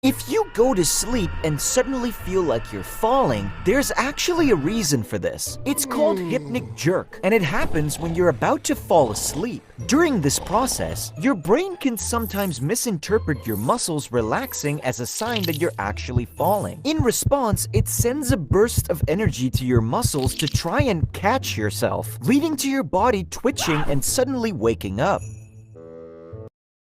If you go to sleep and suddenly feel like you're falling, there's actually a reason for this. It's called hypnic jerk, and it happens when you're about to fall asleep. During this process, your brain can sometimes misinterpret your muscles relaxing as a sign that you're actually falling. In response, it sends a burst of energy to your muscles to try and catch yourself, leading to your body twitching and suddenly waking up.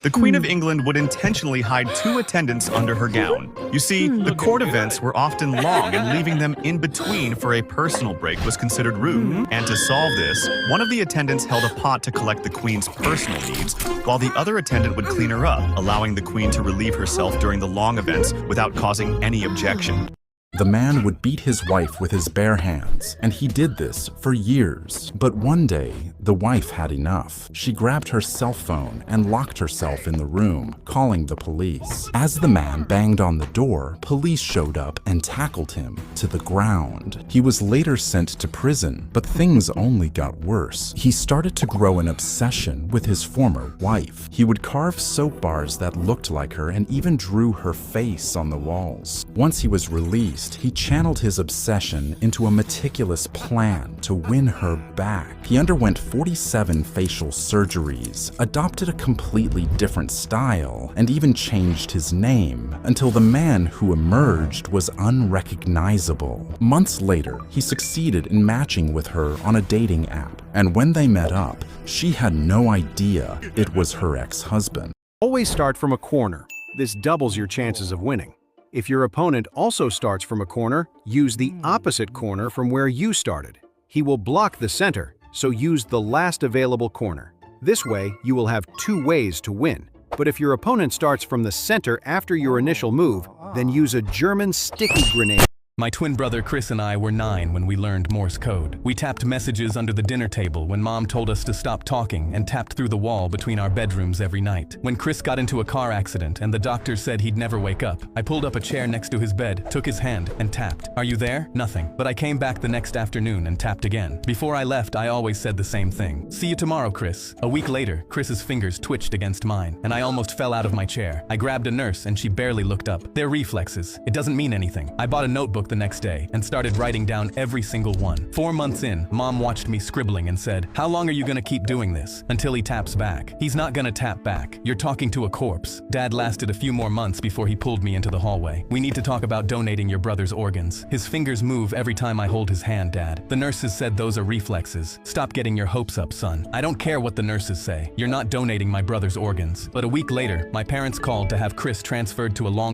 The Queen of England would intentionally hide 2 attendants under her gown. You see, the court events were often long, and leaving them in between for a personal break was considered rude. And to solve this, one of the attendants held a pot to collect the Queen's personal needs, while the other attendant would clean her up, allowing the Queen to relieve herself during the long events without causing any objection. The man would beat his wife with his bare hands, and he did this for years. But one day, the wife had enough. She grabbed her cell phone and locked herself in the room, calling the police. As the man banged on the door, police showed up and tackled him to the ground. He was later sent to prison, but things only got worse. He started to grow an obsession with his former wife. He would carve soap bars that looked like her and even drew her face on the walls. Once he was released, he channeled his obsession into a meticulous plan to win her back. He underwent 47 facial surgeries, adopted a completely different style, and even changed his name, until the man who emerged was unrecognizable. Months later, he succeeded in matching with her on a dating app, and when they met up, she had no idea it was her ex-husband. Always start from a corner. This doubles your chances of winning. If your opponent also starts from a corner, use the opposite corner from where you started. He will block the center, so use the last available corner. This way, you will have 2 ways to win. But if your opponent starts from the center after your initial move, then use a German sticky grenade. My twin brother Chris and I were 9 when we learned Morse code. We tapped messages under the dinner table when Mom told us to stop talking, and tapped through the wall between our bedrooms every night. When Chris got into a car accident and the doctor said he'd never wake up, I pulled up a chair next to his bed, took his hand, and tapped. "Are you there?" Nothing. But I came back the next afternoon and tapped again. Before I left, I always said the same thing. "See you tomorrow, Chris." A week later, Chris's fingers twitched against mine, and I almost fell out of my chair. I grabbed a nurse and she barely looked up. They're reflexes. It doesn't mean anything. I bought a notebook the next day and started writing down every single one. 4 months in, Mom watched me scribbling and said, "How long are you gonna keep doing this? Until he taps back." He's not gonna tap back. You're talking to a corpse. Dad lasted a few more months before he pulled me into the hallway. "We need to talk about donating your brother's organs. His fingers move every time I hold his hand, Dad. The nurses said those are reflexes. Stop getting your hopes up, son." I don't care what the nurses say. You're not donating my brother's organs. But a week later, my parents called to have Chris transferred to a long